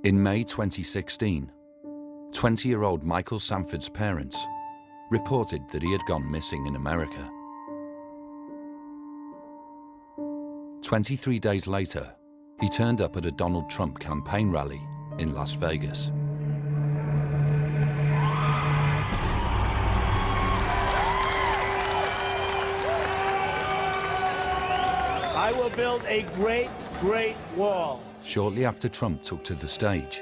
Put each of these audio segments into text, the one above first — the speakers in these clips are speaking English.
In May 2016, 20-year-old Michael Sanford's parents reported that he had gone missing in America. 23 days later, he turned up at a Donald Trump campaign rally in Las Vegas. I will build a great, great wall. Shortly after Trump took to the stage,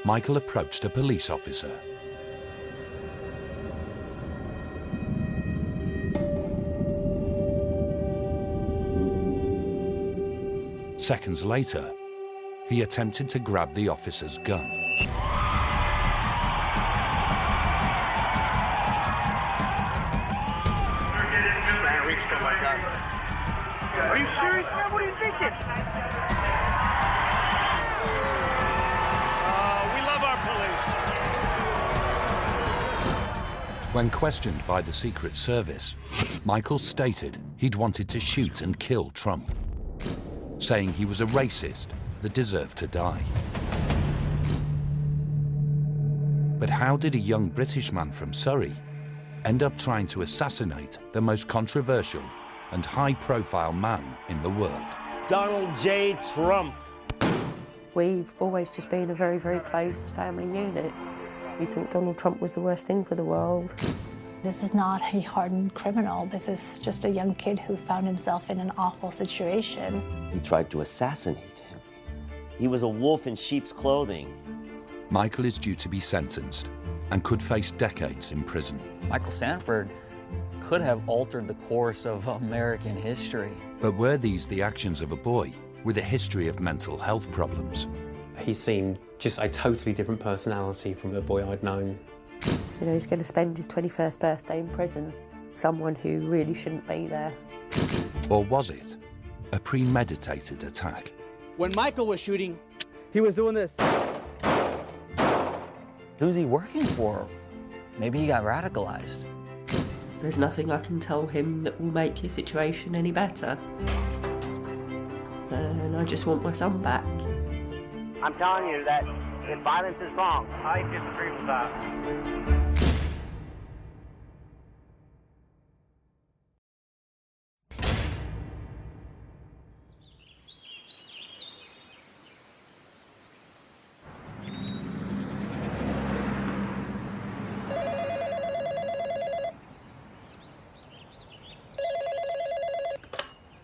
Michael approached a police officer. Seconds later, he attempted to grab the officer's gun. Are you serious, man? What are you thinking? We love our police. When questioned by the Secret Service, Michael stated he'd wanted to shoot and kill Trump, saying he was a racist that deserved to die. But how did a young British man from Surrey end up trying to assassinate the most controversial and high-profile man in the world? Donald J. Trump. We've always just been a very, very close family unit. We thought Donald Trump was the worst thing for the world. This is not a hardened criminal. This is just a young kid who found himself in an awful situation. He tried to assassinate him. He was a wolf in sheep's clothing. Michael is due to be sentenced and could face decades in prison. Michael Sanford could have altered the course of American history. But were these the actions of a boy with a history of mental health problems? He seemed just a totally different personality from the boy I'd known. You know, he's going to spend his 21st birthday in prison. Someone who really shouldn't be there. Or was it a premeditated attack? When Michael was shooting, he was doing this. Who's he working for? Maybe he got radicalized. There's nothing I can tell him that will make his situation any better. And I just want my son back. I'm telling you that if violence is wrong, I disagree with that.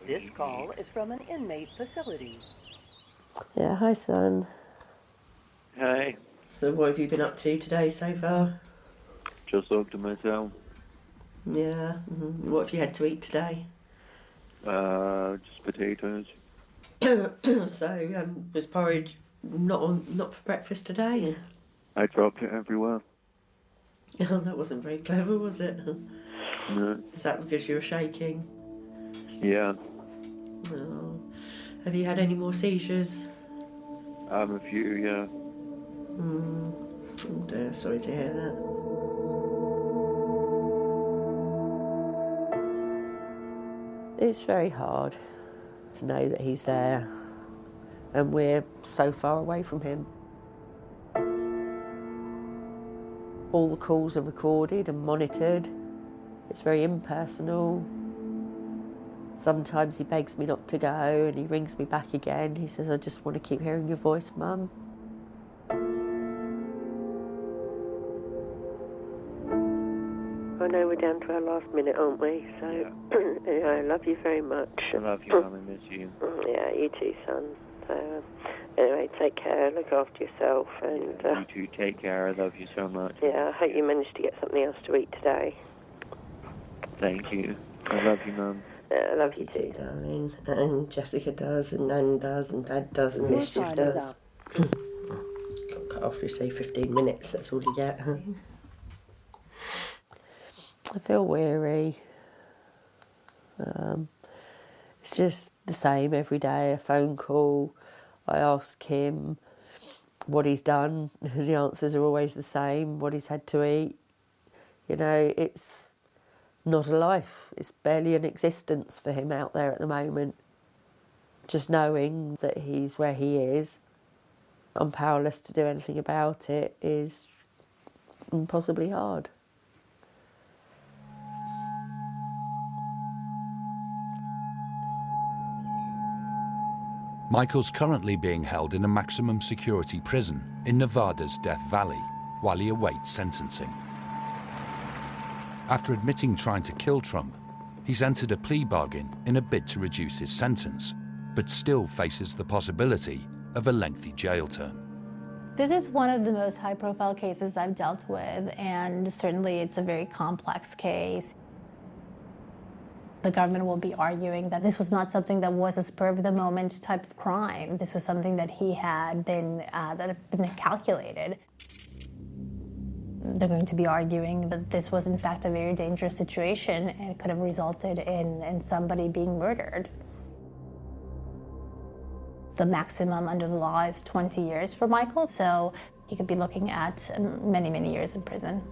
This call is from an inmate facility. Yeah, hi son. Hey. So what have you been up to today so far? Just up to myself. Yeah. What have you had to eat today? Just potatoes. So, was porridge not for breakfast today? I dropped it everywhere. Oh, that wasn't very clever, was it? No. Is that because you were shaking? Yeah. Oh. Have you had any more seizures? A few, yeah. Oh dear, sorry to hear that. It's very hard to know that he's there and we're so far away from him. All the calls are recorded and monitored. It's very impersonal. Sometimes he begs me not to go and he rings me back again. He says, I just want to keep hearing your voice, Mum. I know we're down to our last minute, aren't we? So, yeah. I love you very much. I love you, Mum. I miss you. Yeah, you too, son. So, anyway, take care, look after yourself. And you too, take care. I love you so much. Yeah, I hope you managed to get something else to eat today. Thank you. I love you, Mum. I love you too, darling. And Jessica does, and Nan does, and Dad does, and Mischief does. Got to cut off, you say 15 minutes, that's all you get, huh? I feel weary. It's just the same every day, a phone call. I ask him what he's done, and the answers are always the same, what he's had to eat. You know, it's not a life. It's barely an existence for him out there at the moment. Just knowing that he's where he is I'm powerless to do anything about it is impossibly hard. Michael's currently being held in a maximum security prison in Nevada's Death Valley while he awaits sentencing. After admitting trying to kill Trump, he's entered a plea bargain in a bid to reduce his sentence, but still faces the possibility of a lengthy jail term. This is one of the most high-profile cases I've dealt with, and certainly it's a very complex case. The government will be arguing that this was not something that was a spur-of-the-moment type of crime. This was something that he had been, calculated. They're going to be arguing that this was in fact a very dangerous situation and could have resulted in somebody being murdered. The maximum under the law is 20 years for Michael, so he could be looking at many, many years in prison.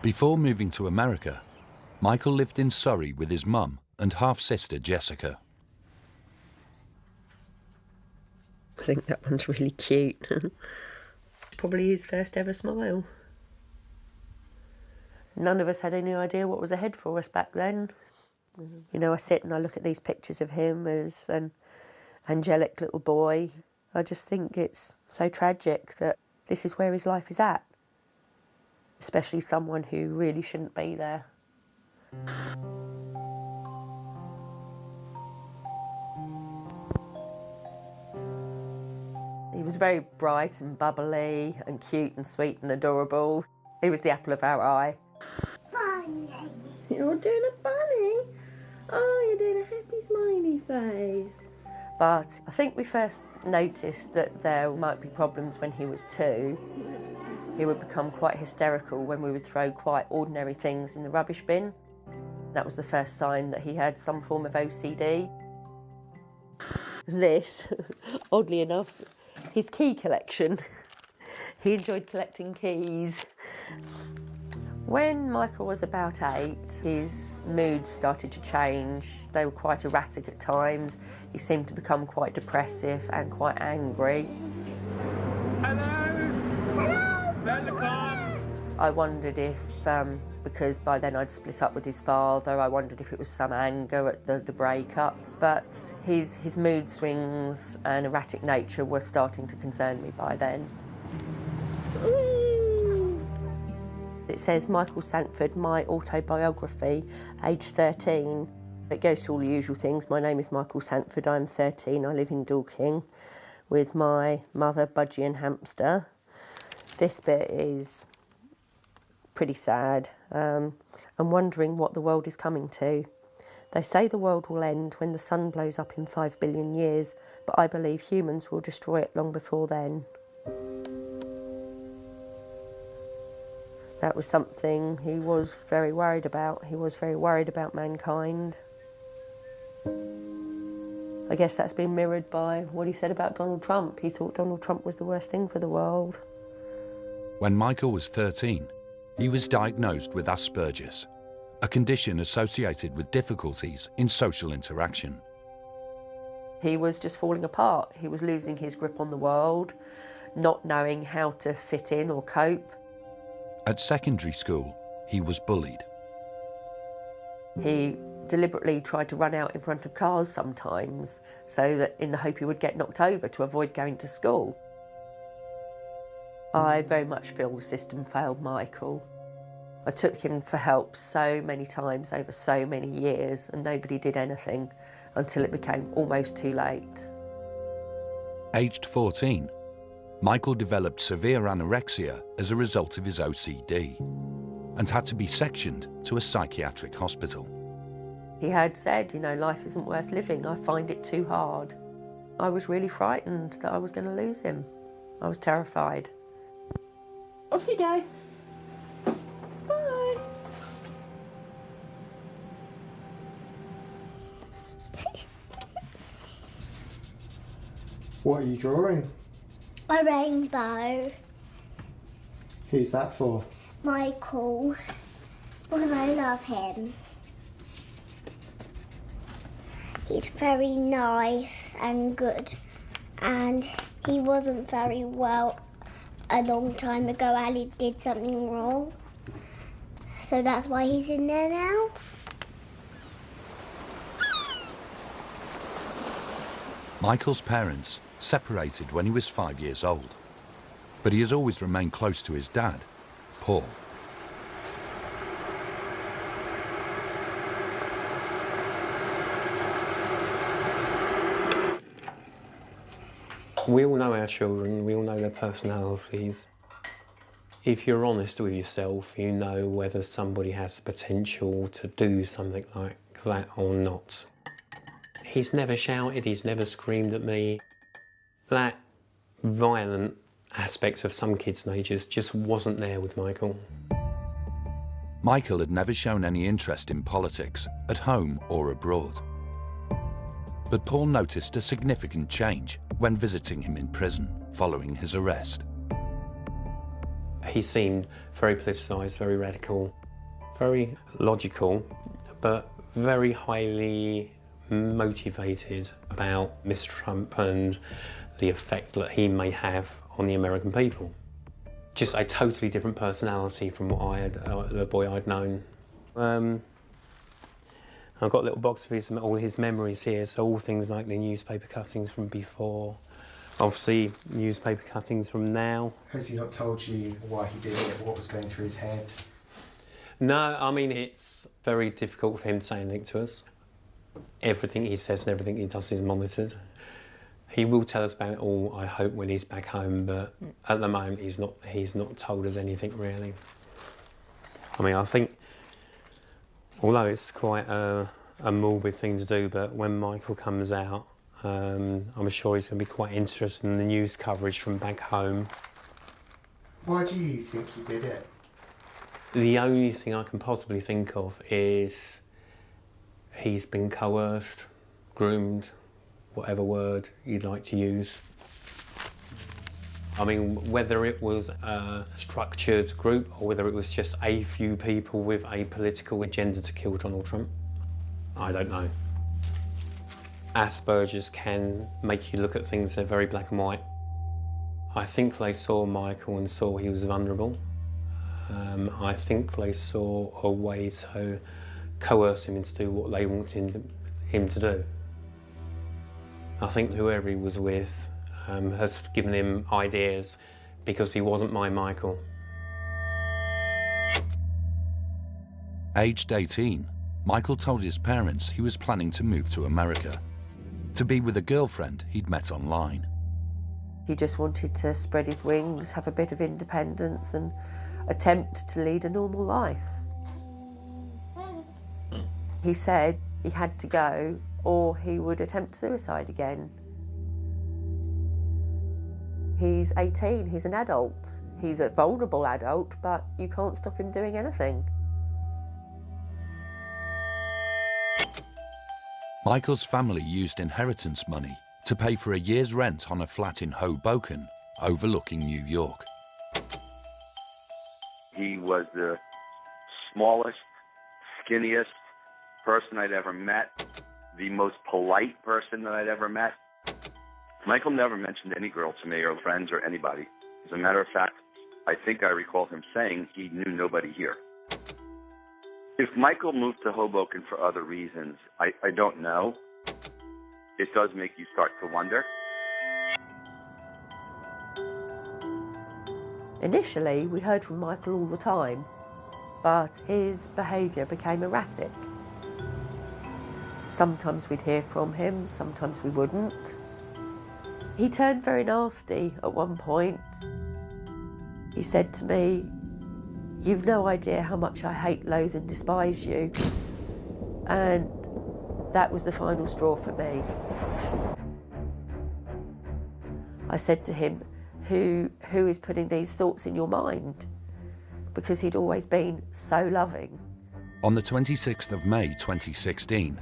Before moving to America, Michael lived in Surrey with his mum and half-sister Jessica. I think that one's really cute. Probably his first ever smile. None of us had any idea what was ahead for us back then. You know, I sit and I look at these pictures of him as an angelic little boy. I just think it's so tragic that this is where his life is at. Especially someone who really shouldn't be there. He was very bright and bubbly and cute and sweet and adorable. He was the apple of our eye. Bunny. You're doing a bunny? Oh, you're doing a happy smiley face. But I think we first noticed that there might be problems when he was 2. He would become quite hysterical when we would throw quite ordinary things in the rubbish bin. That was the first sign that he had some form of OCD. This, oddly enough, his key collection. He enjoyed collecting keys. When Michael was about 8, his moods started to change. They were quite erratic at times. He seemed to become quite depressive and quite angry. I wondered if, because by then I'd split up with his father, I wondered if it was some anger at the breakup. But his mood swings and erratic nature were starting to concern me by then. It says Michael Sanford, my autobiography, age 13. It goes through all the usual things. My name is Michael Sanford, I'm 13, I live in Dorking with my mother, Budgie and Hamster. This bit is pretty sad. I'm wondering what the world is coming to. They say the world will end when the sun blows up in 5 billion years, but I believe humans will destroy it long before then. That was something he was very worried about. He was very worried about mankind. I guess that's been mirrored by what he said about Donald Trump. He thought Donald Trump was the worst thing for the world. When Michael was 13, he was diagnosed with Asperger's, a condition associated with difficulties in social interaction. He was just falling apart. He was losing his grip on the world, not knowing how to fit in or cope. At secondary school, he was bullied. He deliberately tried to run out in front of cars sometimes, so that in the hope he would get knocked over to avoid going to school. I very much feel the system failed Michael. I took him for help so many times over so many years and nobody did anything until it became almost too late. Aged 14, Michael developed severe anorexia as a result of his OCD and had to be sectioned to a psychiatric hospital. He had said, you know, life isn't worth living, I find it too hard. I was really frightened that I was going to lose him. I was terrified. Off you go. Bye. What are you drawing? A rainbow. Who's that for? Michael because I love him. He's very nice and good, and he wasn't very well a long time ago. Ali did something wrong, so that's why he's in there now. Michael's parents separated when he was 5 years old, but he has always remained close to his dad, Paul. We all know our children, we all know their personalities. If you're honest with yourself, you know whether somebody has the potential to do something like that or not. He's never shouted, he's never screamed at me. That violent aspects of some kids' natures just wasn't there with Michael. Michael had never shown any interest in politics, at home or abroad. But Paul noticed a significant change when visiting him in prison following his arrest. He seemed very politicised, very radical, very logical, but very highly motivated about Mr. Trump and the effect that he may have on the American people. Just a totally different personality from what I had, the boy I'd known. I've got a little box of all his memories here, so all things like the newspaper cuttings from before, obviously newspaper cuttings from now. Has he not told you why he did it, what was going through his head? No, I mean, it's very difficult for him to say anything to us. Everything he says and everything he does is monitored. He will tell us about it all, I hope, when he's back home, but at the moment he's not told us anything really. I mean, I think, although it's quite a morbid thing to do, but when Michael comes out, I'm sure he's going to be quite interested in the news coverage from back home. Why do you think he did it? The only thing I can possibly think of is he's been coerced, groomed, whatever word you'd like to use. I mean, whether it was a structured group or whether it was just a few people with a political agenda to kill Donald Trump, I don't know. Asperger's can make you look at things in very black and white. I think they saw Michael and saw he was vulnerable. I think they saw a way to coerce him into do what they wanted him to do. I think whoever he was with has given him ideas because he wasn't my Michael. Aged 18, Michael told his parents he was planning to move to America, to be with a girlfriend he'd met online. He just wanted to spread his wings, have a bit of independence and attempt to lead a normal life. He said he had to go or he would attempt suicide again. He's 18, he's an adult. He's a vulnerable adult, but you can't stop him doing anything. Michael's family used inheritance money to pay for a year's rent on a flat in Hoboken, overlooking New York. He was the smallest, skinniest person I'd ever met, the most polite person that I'd ever met. Michael never mentioned any girl to me or friends or anybody. As a matter of fact, I think I recall him saying he knew nobody here. If Michael moved to Hoboken for other reasons, I don't know. It does make you start to wonder. Initially, we heard from Michael all the time, but his behaviour became erratic. Sometimes we'd hear from him, sometimes we wouldn't. He turned very nasty at one point. He said to me, "You've no idea how much I hate, loathe and despise you." And that was the final straw for me. I said to him, who is putting these thoughts in your mind? Because he'd always been so loving. On the 26th of May 2016,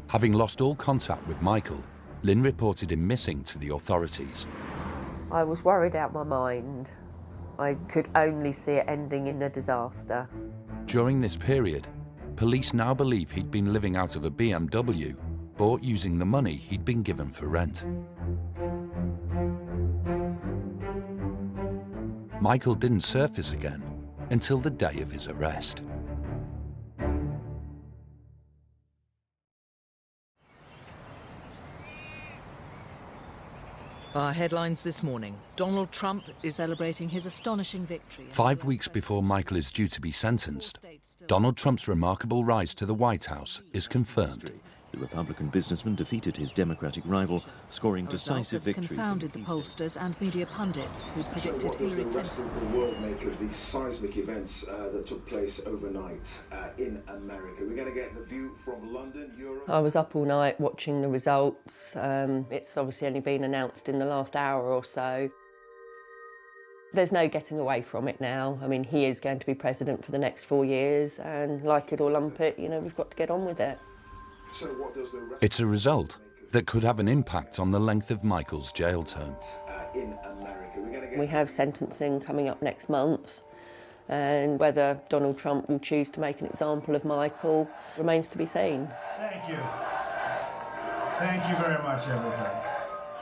having lost all contact with Michael, Lynn reported him missing to the authorities. I was worried out my mind. I could only see it ending in a disaster. During this period, police now believe he'd been living out of a BMW, bought using the money he'd been given for rent. Michael didn't surface again until the day of his arrest. Our headlines this morning. Donald Trump is celebrating his astonishing victory. 5 weeks before Michael is due to be sentenced, Donald Trump's remarkable rise to the White House is confirmed. The Republican businessman defeated his Democratic rival, scoring decisive victories. Confounded the pollsters and media pundits who predicted Hillary Clinton. What does the rest of the world make of these seismic events that took place overnight in America? We're going to get the view from London, Europe. I was up all night watching the results. It's obviously only been announced in the last hour or so. There's no getting away from it now. I mean, he is going to be president for the next 4 years, and like it or lump it, you know, we've got to get on with it. So what does the rest It's a result that could have an impact on the length of Michael's jail term. in America? We have sentencing coming up next month, and whether Donald Trump will choose to make an example of Michael remains to be seen. Thank you. Thank you very much, everybody.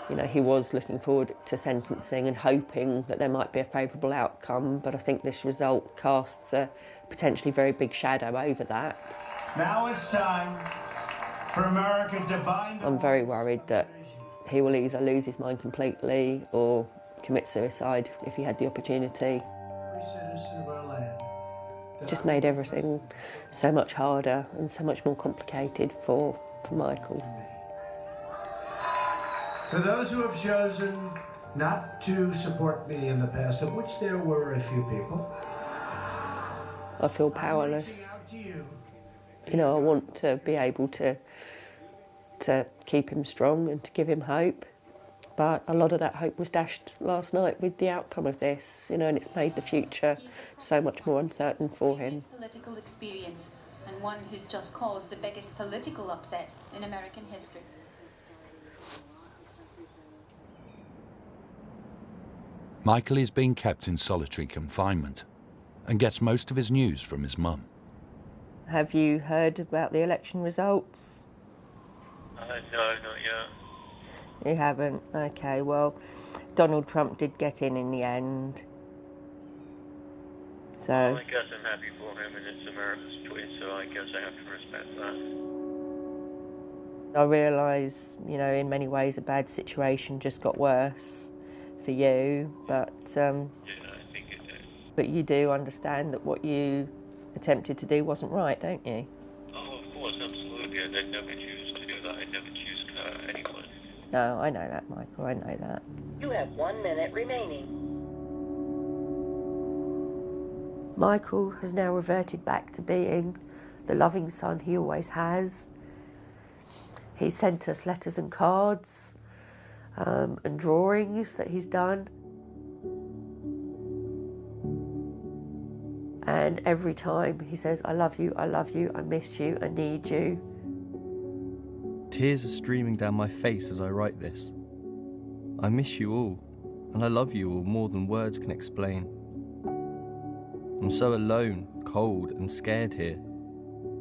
You know, he was looking forward to sentencing and hoping that there might be a favourable outcome, but I think this result casts a potentially very big shadow over that. Now it's time for America to bind. I'm very worried that he will either lose his mind completely or commit suicide if he had the opportunity. Every citizen of our land. It's just made everything so much harder and so much more complicated for Michael. For those who have chosen not to support me in the past, of which there were a few people, I feel powerless. You know, I want to be able to keep him strong and to give him hope. But a lot of that hope was dashed last night with the outcome of this, you know, and it's made the future so much more uncertain for him. Political experience, and one who's just caused the biggest political upset in American history. Michael is being kept in solitary confinement and gets most of his news from his mum. Have you heard about the election results? No, not yet. You haven't? Okay, well, Donald Trump did get in the end. So Well, I guess I'm happy for him, and it's America's choice, so I guess I have to respect that. I realise, you know, in many ways a bad situation just got worse for you, but Yeah, I think it did. but you do understand that what you attempted to do wasn't right, don't you? Oh, of course, absolutely. I'd never choose to do that. I'd never choose anyone. No, I know that, Michael, I know that. You have 1 minute remaining. Michael has now reverted back to being the loving son he always has. He sent us letters and cards and drawings that he's done. And every time he says, I love you, I miss you, I need you. Tears are streaming down my face as I write this. I miss you all, and I love you all more than words can explain. I'm so alone, cold, and scared here.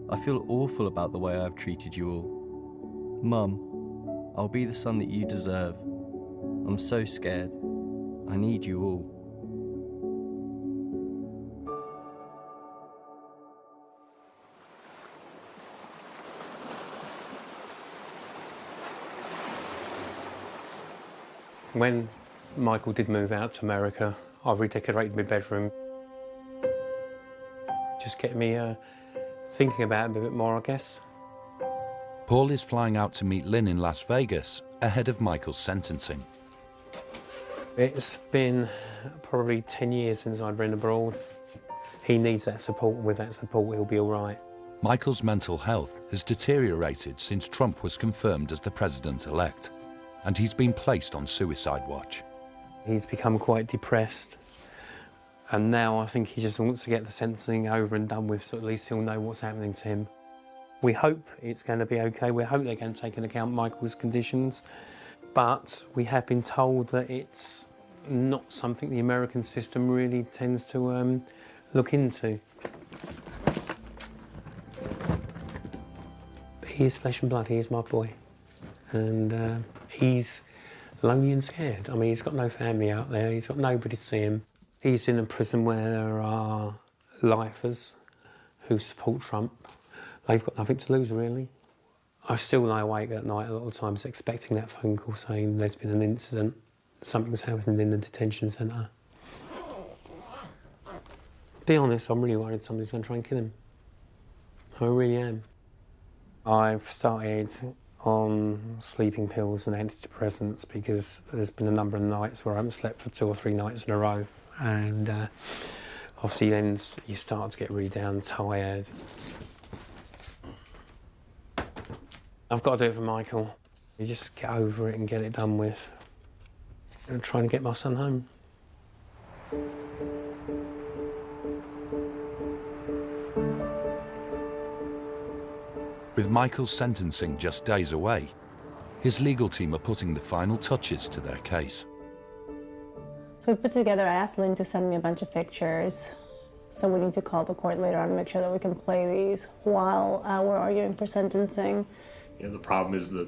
I feel awful about the way I've treated you all. Mum, I'll be the son that you deserve. I'm so scared. I need you all. When Michael did move out to America, I redecorated my bedroom. Just getting me thinking about him a bit more, I guess. Paul is flying out to meet Lynn in Las Vegas ahead of Michael's sentencing. It's been probably 10 years since I've been abroad. He needs that support, and with that support he'll be all right. Michael's mental health has deteriorated since Trump was confirmed as the president-elect, and he's been placed on suicide watch. He's become quite depressed, and now I think he just wants to get the sentencing over and done with, so at least he'll know what's happening to him. We hope it's going to be okay. We hope they're going to take into account Michael's conditions, but we have been told that it's not something the American system really tends to look into. He is flesh and blood, he is my boy. And he's lonely and scared. I mean, he's got no family out there, he's got nobody to see him. He's in a prison where there are lifers who support Trump. They've got nothing to lose, really. I still lie awake at night a lot of times expecting that phone call saying there's been an incident, something's happened in the detention centre. Be honest, I'm really worried somebody's going to try and kill him. I really am. I've started on sleeping pills and antidepressants because there's been a number of nights where I haven't slept for 2 or 3 nights in a row. And obviously then you start to get really down, tired. I've got to do it for Michael. You just get over it and get it done with. And trying to get my son home. With Michael's sentencing just days away, his legal team are putting the final touches to their case. So we put together, I asked Lynn to send me a bunch of pictures. So we need to call the court later on and make sure that we can play these while we're arguing for sentencing. You know, the problem is the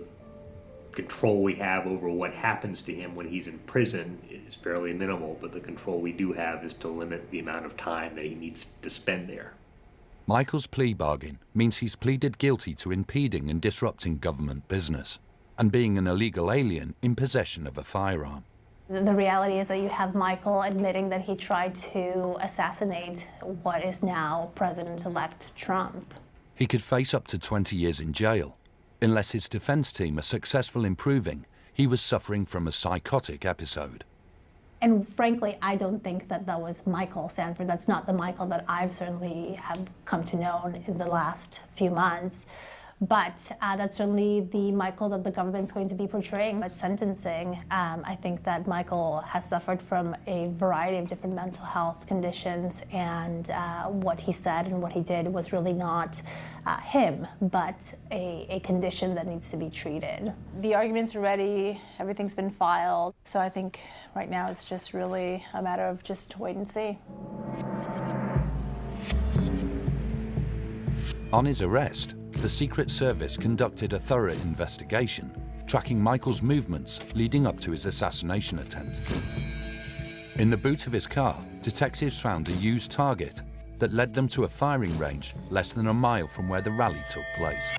control we have over what happens to him when he's in prison is fairly minimal, but the control we do have is to limit the amount of time that he needs to spend there. Michael's plea bargain means he's pleaded guilty to impeding and disrupting government business and being an illegal alien in possession of a firearm. The reality is that you have Michael admitting that he tried to assassinate what is now President-elect Trump. He could face up to 20 years in jail unless his defense team are successful in proving he was suffering from a psychotic episode. And frankly, I don't think that that was Michael Sanford. That's not the Michael that I've certainly have come to know in the last few months. But that's certainly the Michael that the government's going to be portraying at sentencing. I think that Michael has suffered from a variety of different mental health conditions, and what he said and what he did was really not him, but a condition that needs to be treated. The arguments are ready, everything's been filed, so I think right now it's just really a matter of just wait and see. On his arrest, the Secret Service conducted a thorough investigation, tracking Michael's movements leading up to his assassination attempt. In the boot of his car, detectives found a used target that led them to a firing range less than a mile from where the rally took place.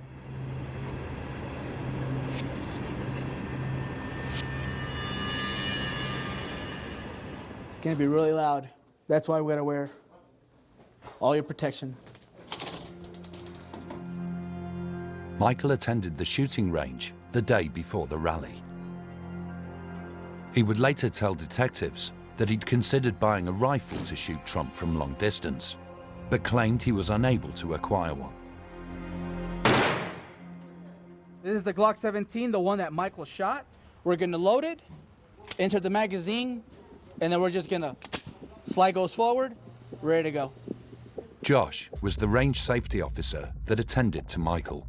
It's gonna be really loud. That's why we gotta wear all your protection. Michael attended the shooting range the day before the rally. He would later tell detectives that he'd considered buying a rifle to shoot Trump from long distance, but claimed he was unable to acquire one. This is the Glock 17, the one that Michael shot. We're gonna load it, enter the magazine, and then we're just gonna slide goes forward, ready to go. Josh was the range safety officer that attended to Michael.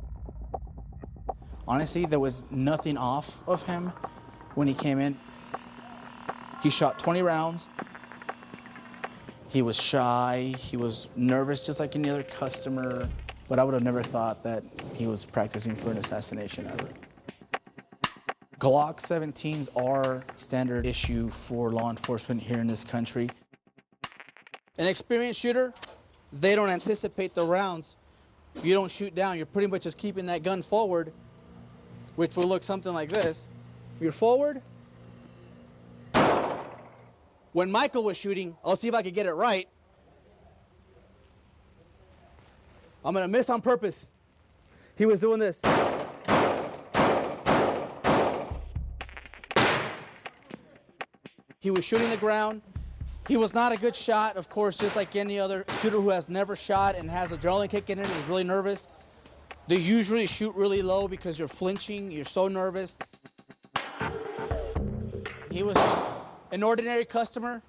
Honestly, there was nothing off of him when he came in. He shot 20 rounds. He was shy, he was nervous just like any other customer, but I would have never thought that he was practicing for an assassination ever. Glock 17s are standard issue for law enforcement here in this country. An experienced shooter, they don't anticipate the rounds. You don't shoot down, you're pretty much just keeping that gun forward, which will look something like this. You're forward. When Michael was shooting, I'll see if I can get it right. I'm gonna miss on purpose. He was doing this. He was shooting the ground. He was not a good shot, of course, just like any other shooter who has never shot and has adrenaline kicking in and is really nervous. They usually shoot really low because you're flinching, you're so nervous. He was an ordinary customer.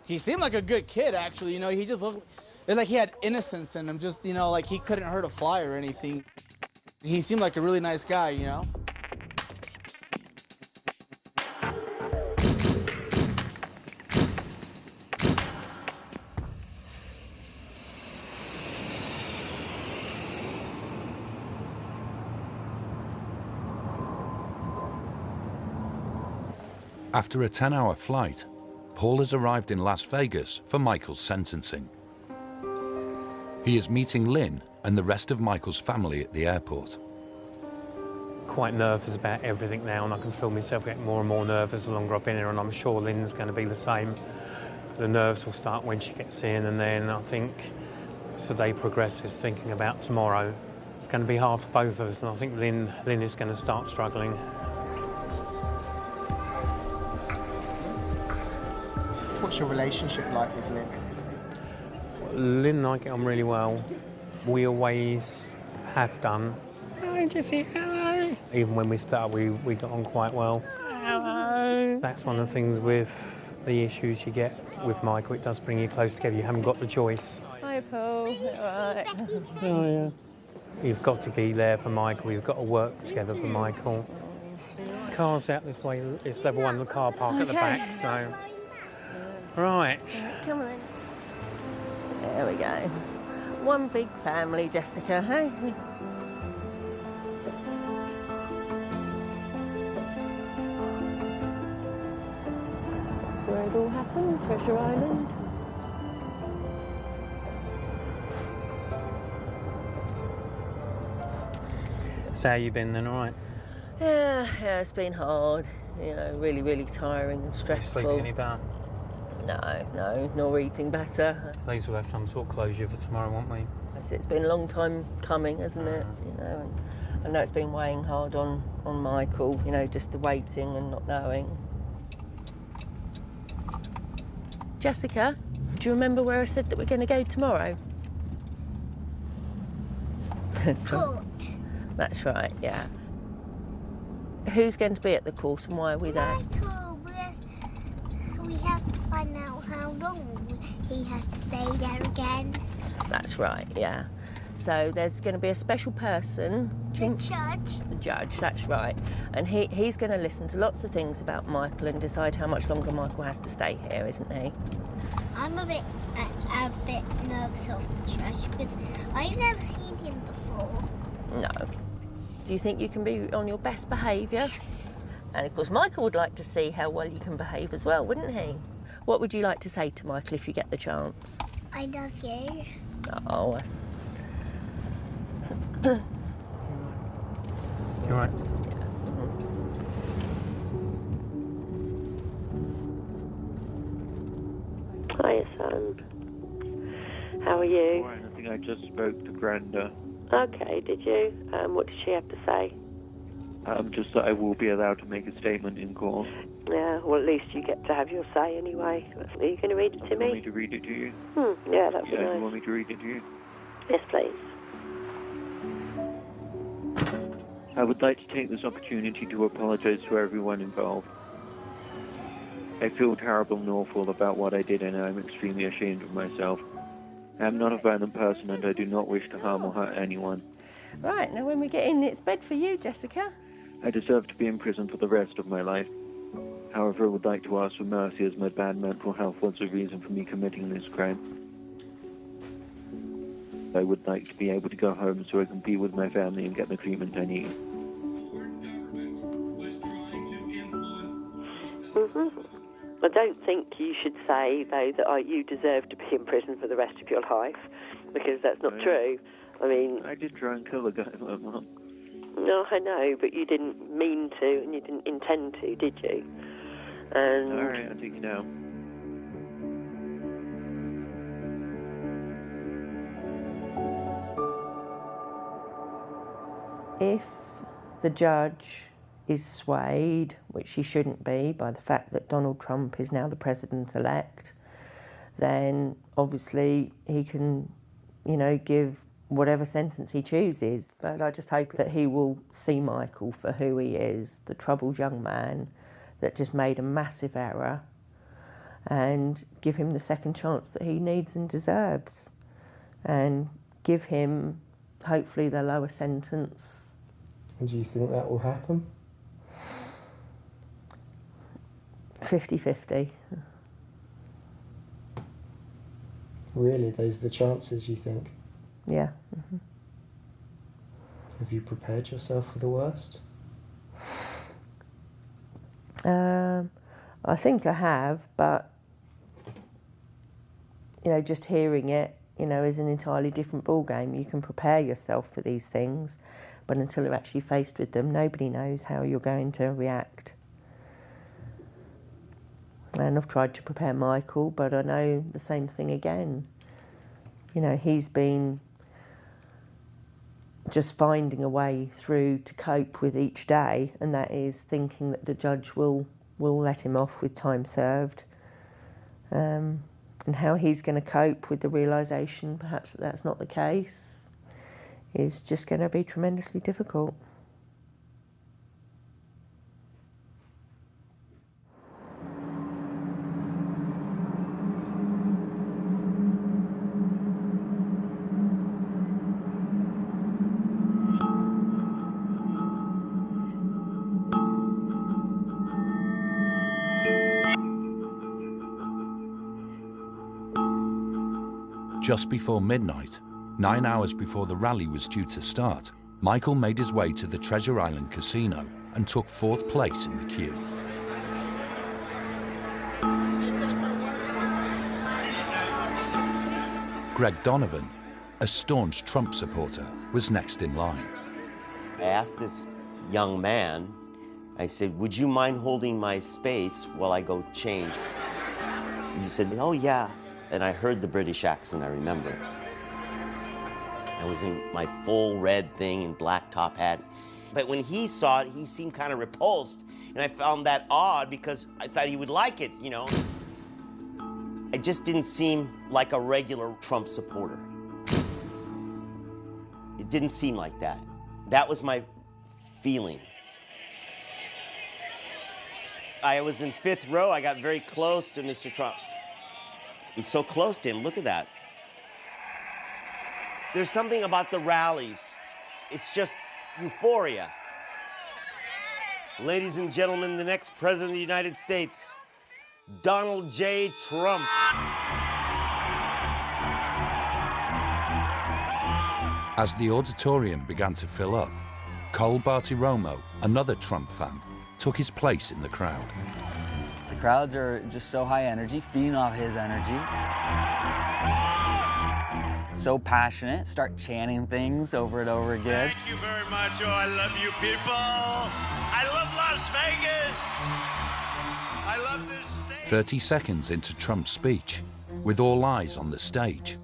He seemed like a good kid, actually, you know, he just looked like he had innocence in him, just, you know, like he couldn't hurt a fly or anything. He seemed like a really nice guy, you know? After a 10-hour flight, Paul has arrived in Las Vegas for Michael's sentencing. He is meeting Lynn and the rest of Michael's family at the airport. Quite nervous about everything now, and I can feel myself getting more and more nervous the longer I've been here, and I'm sure Lynn's going to be the same. The nerves will start when she gets in, and then I think as the day progresses, thinking about tomorrow, it's going to be hard for both of us, and I think Lynn is going to start struggling. What's your relationship like with Lynn? Lynn and I get on really well. We always have done. Hi, Jessie. Hello. Even when we split up, we got on quite well. Hello. That's one of the things with the issues you get with Michael. It does bring you close together. You haven't got the choice. Hi, Paul. All right. Oh, yeah. You've got to be there for Michael. You've got to work together for Michael. Car's out this way. It's level 1 of the car park at the back, so... Right. Come on. There we go. One big family, Jessica, hey? That's where it all happened, Treasure Island. So how you been then, all right? Yeah, it's been hard. You know, really, really tiring and stressful. Sleeping any better? No, nor eating better. At least we'll have some sort of closure for tomorrow, won't we? It's been a long time coming, hasn't it? You know, and I know it's been weighing hard on Michael, you know, just the waiting and not knowing. Jessica, do you remember where I said that we're going to go tomorrow? Court. That's right, yeah. Who's going to be at the court and why are we there? Michael, we have to find out how long he has to stay there again. That's right, yeah. So there's going to be a special person. The judge. The judge, that's right. And he's going to listen to lots of things about Michael and decide how much longer Michael has to stay here, isn't he? I'm a bit nervous of the judge because I've never seen him before. No. Do you think you can be on your best behaviour? Yes. And of course Michael would like to see how well you can behave as well, wouldn't he? What would you like to say to Michael if you get the chance? I love you. Oh. You all right? Hiya, son. How are you? Fine, I think I just spoke to Granda. Okay, did you? What did she have to say? Just that I will be allowed to make a statement in court. Yeah, well, at least you get to have your say anyway. Are you going to read it to me? You want me to read it to you? Yeah, that'd be Yeah, nice. you want me to read it to you? Yes, please. I would like to take this opportunity to apologize to everyone involved. I feel terrible and awful about what I did, and I'm extremely ashamed of myself. I am not a violent person, and I do not wish to harm or hurt anyone. Right, now when we get in, it's bed for you, Jessica. I deserve to be in prison for the rest of my life. However, I would like to ask for mercy, as my bad mental health was the reason for me committing this crime. I would like to be able to go home so I can be with my family and get the treatment I need. I don't think you should say, though, that you deserve to be in prison for the rest of your life, because that's not true. I mean... I did try and kill a guy, Mum. No, I know, but you didn't mean to, and you didn't intend to, did you? And... All right, I'll take you now. If the judge is swayed, which he shouldn't be, by the fact that Donald Trump is now the president-elect, then obviously he can, you know, give whatever sentence he chooses. But I just hope that he will see Michael for who he is, the troubled young man that just made a massive error, and give him the second chance that he needs and deserves, and give him, hopefully, the lower sentence. And do you think that will happen? 50-50. Really? Those are the chances, you think? Yeah. Have you prepared yourself for the worst? I think I have, but, you know, just hearing it, you know, is an entirely different ballgame. You can prepare yourself for these things, but until you're actually faced with them, nobody knows how you're going to react. And I've tried to prepare Michael, but I know the same thing again. You know, he's been just finding a way through to cope with each day, and that is thinking that the judge will let him off with time served. And how he's going to cope with the realisation perhaps that that's not the case is just going to be tremendously difficult. Just before midnight, 9 hours before the rally was due to start, Michael made his way to the Treasure Island Casino and took 4th place in the queue. Greg Donovan, a staunch Trump supporter, was next in line. I asked this young man, I said, would you mind holding my space while I go change? He said, oh yeah. And I heard the British accent, I remember. I was in my full red thing and black top hat. But when he saw it, he seemed kind of repulsed. And I found that odd because I thought he would like it, you know. I just didn't seem like a regular Trump supporter. It didn't seem like that. That was my feeling. I was in 5th row. I got very close to Mr. Trump. I'm so close to him. Look at that. There's something about the rallies. It's just euphoria. Ladies and gentlemen, the next president of the United States, Donald J. Trump. As the auditorium began to fill up, Cole Bartiromo, another Trump fan, took his place in the crowd. The crowds are just so high energy, feeding off his energy. So passionate, start chanting things over and over again. Thank you very much. Oh, I love you people. I love Las Vegas. I love this state. 30 seconds into Trump's speech, with all eyes on the stage,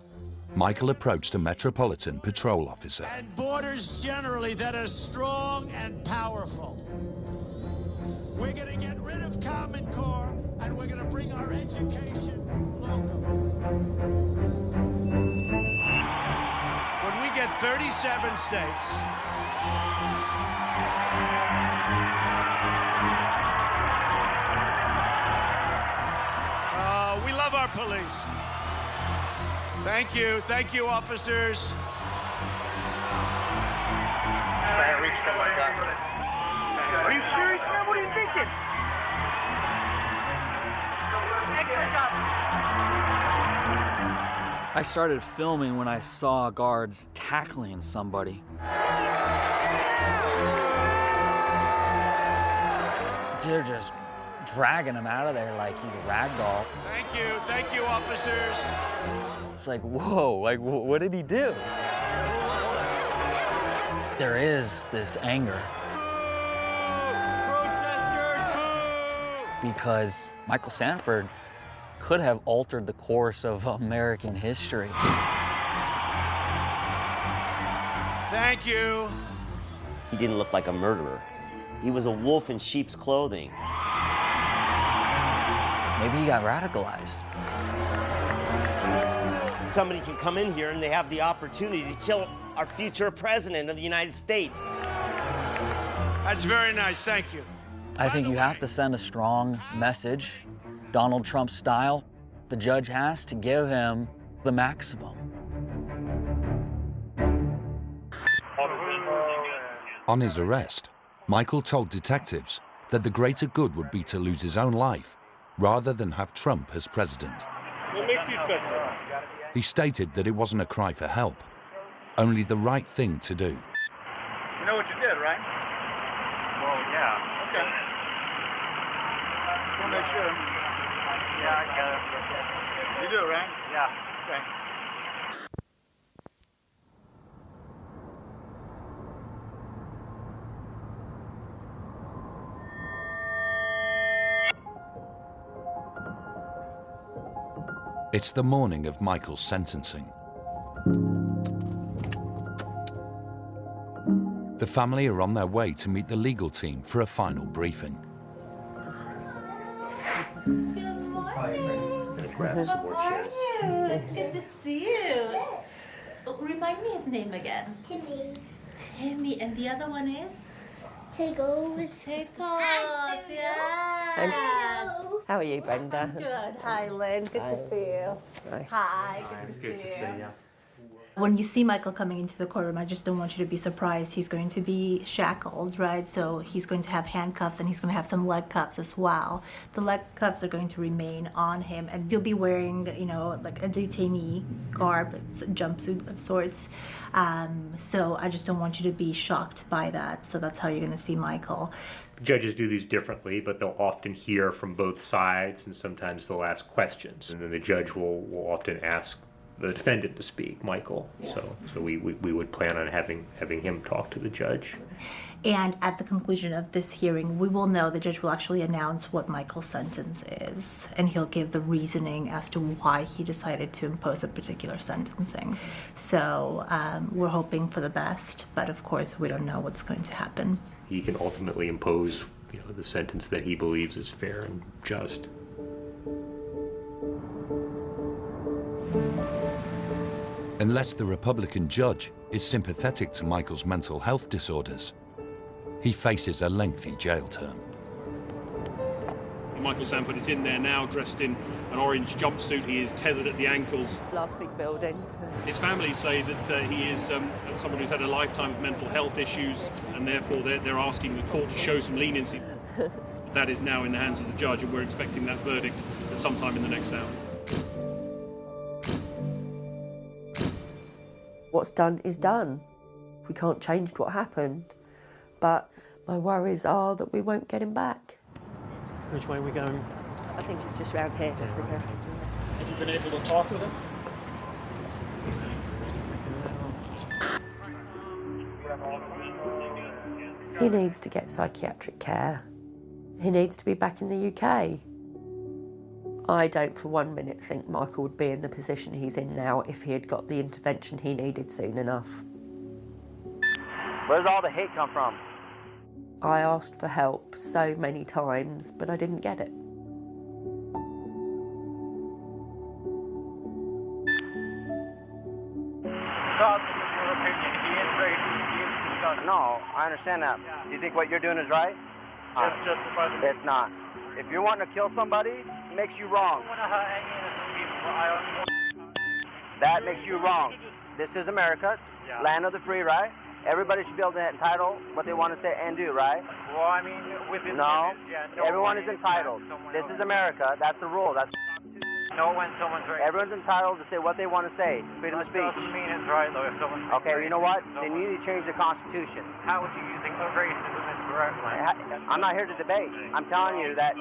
Michael approached a Metropolitan Patrol officer. And borders generally that are strong and powerful. We're going to get rid of Common Core, and we're going to bring our education local. When we get 37 states, we love our police. Thank you, officers. Are you serious, man? What are you thinking? I started filming when I saw guards tackling somebody. They're just dragging him out of there like he's a rag doll. Thank you, officers. It's like, whoa, like, what did he do? There is this anger. Because Michael Sanford could have altered the course of American history. Thank you. He didn't look like a murderer. He was a wolf in sheep's clothing. Maybe he got radicalized. Somebody can come in here and they have the opportunity to kill our future president of the United States. That's very nice, thank you. I think you have to send a strong message, Donald Trump style. The judge has to give him the maximum. On his arrest, Michael told detectives that the greater good would be to lose his own life rather than have Trump as president. He stated that it wasn't a cry for help, only the right thing to do. You know what you did, right? Well, yeah. Okay. just want to make sure. Yeah, I got it. You do, right? Yeah. Okay. It's the morning of Michael's sentencing. The family are on their way to meet the legal team for a final briefing. Good morning. How are you? It's good to see you. Remind me his name again. Timmy. Timmy, and the other one is? Tiggles. Tickles, yes. How are you, Brenda? Good. Hi, Lynn. Good to see you. Hi. Good to see you. When you see Michael coming into the courtroom, I just don't want you to be surprised. He's going to be shackled, right? So he's going to have handcuffs and he's going to have some leg cuffs as well. The leg cuffs are going to remain on him, and he'll be wearing, you know, like a detainee garb, jumpsuit of sorts. So I just don't want you to be shocked by that. So that's how you're going to see Michael. Judges do these differently, but they'll often hear from both sides, and sometimes they'll ask questions. And then the judge will often ask the defendant to speak, Michael. So we would plan on having him talk to the judge. And at the conclusion of this hearing, we will know, the judge will actually announce what Michael's sentence is, and he'll give the reasoning as to why he decided to impose a particular sentencing. So we're hoping for the best, but of course we don't know what's going to happen. He can ultimately impose, you know, the sentence that he believes is fair and just. Unless the Republican judge is sympathetic to Michael's mental health disorders, he faces a lengthy jail term. Michael Sanford is in there now, dressed in an orange jumpsuit. He is tethered at the ankles. Last big building. His family say that he is someone who's had a lifetime of mental health issues, and therefore they're asking the court to show some leniency. That is now in the hands of the judge, and we're expecting that verdict at some time in the next hour. What's done is done. We can't change what happened, but my worries are that we won't get him back. Which way are we going? I think it's just round here, Jessica. Have you been able to talk with him? He needs to get psychiatric care. He needs to be back in the UK. I don't for 1 minute think Michael would be in the position he's in now if he had got the intervention he needed soon enough. Where does all the hate come from? I asked for help so many times, but I didn't get it. No, I understand that. Do you think what you're doing is right? It's not. If you're wanting to kill somebody, it makes you wrong. That makes you wrong. This is America, land of the free, right? Everybody should be able to entitle what they want to say and do, right? Well, I mean, within no, everyone is entitled. This is America. That's the rule. That's no when someone's right. Everyone's entitled to say what they want to say. Freedom of speech. Doesn't mean it's right though. If someone's okay, you know what? Then you need to change the Constitution. How would you think racism is correct? I'm not here to debate. I'm telling you that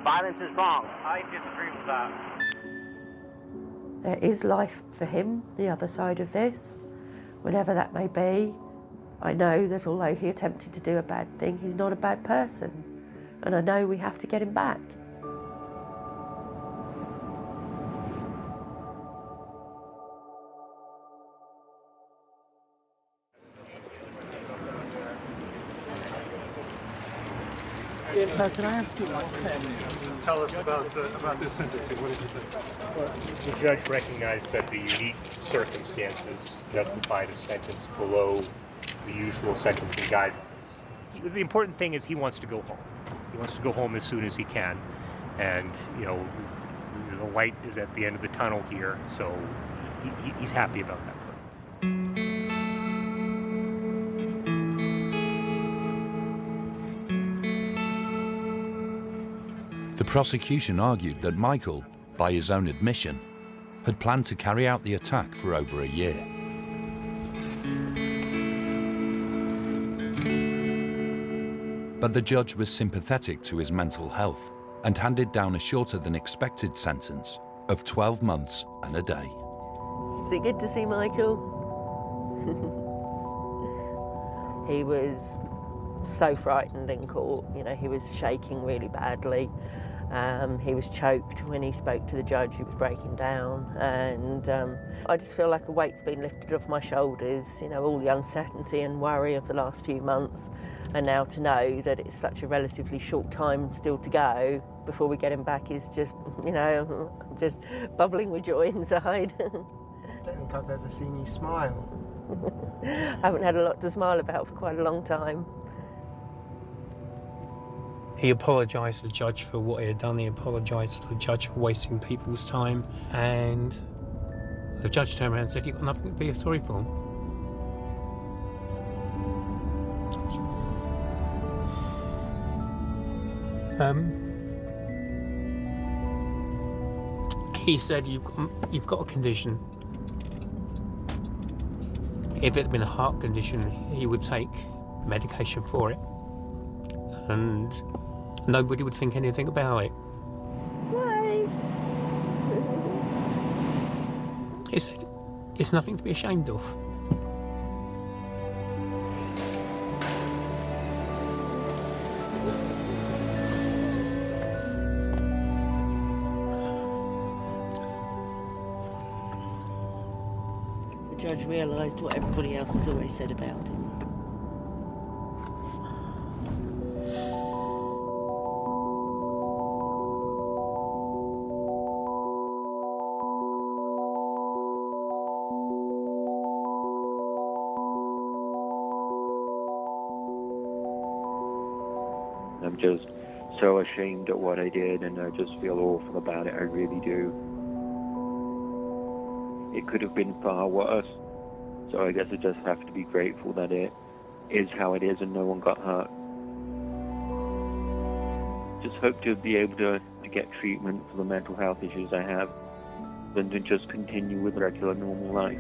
violence is wrong. I disagree with that. There is life for him, the other side of this, whenever that may be. I know that although he attempted to do a bad thing, he's not a bad person. And I know we have to get him back. So can I ask you, just tell us about this sentencing? What did you think? Well, the judge recognized that the unique circumstances justified a sentence below the usual sentencing guidelines. The important thing is he wants to go home. He wants to go home as soon as he can, and you know, the light is at the end of the tunnel here, so he's happy about that. The prosecution argued that Michael, by his own admission, had planned to carry out the attack for over a year. But the judge was sympathetic to his mental health and handed down a shorter than expected sentence of 12 months and a day. Is it good to see Michael? He was so frightened in court, you know, he was shaking really badly. He was choked when he spoke to the judge, he was breaking down, and I just feel like a weight's been lifted off my shoulders, you know, all the uncertainty and worry of the last few months, and now to know that it's such a relatively short time still to go before we get him back is just, you know, just bubbling with joy inside. I don't think I've ever seen you smile. I haven't had a lot to smile about for quite a long time. He apologised to the judge for what he had done. He apologised to the judge for wasting people's time. And the judge turned around and said, "You've got nothing to be sorry for." He said, you've got a condition. If it had been a heart condition, he would take medication for it. And nobody would think anything about it. Why? He said, it's nothing to be ashamed of. The judge realised what everybody else has always said about him. I'm just so ashamed at what I did, and I just feel awful about it. I really do. It could have been far worse, so I guess I just have to be grateful that it is how it is and no one got hurt. Just hope to be able to get treatment for the mental health issues I have, and to just continue with regular normal life.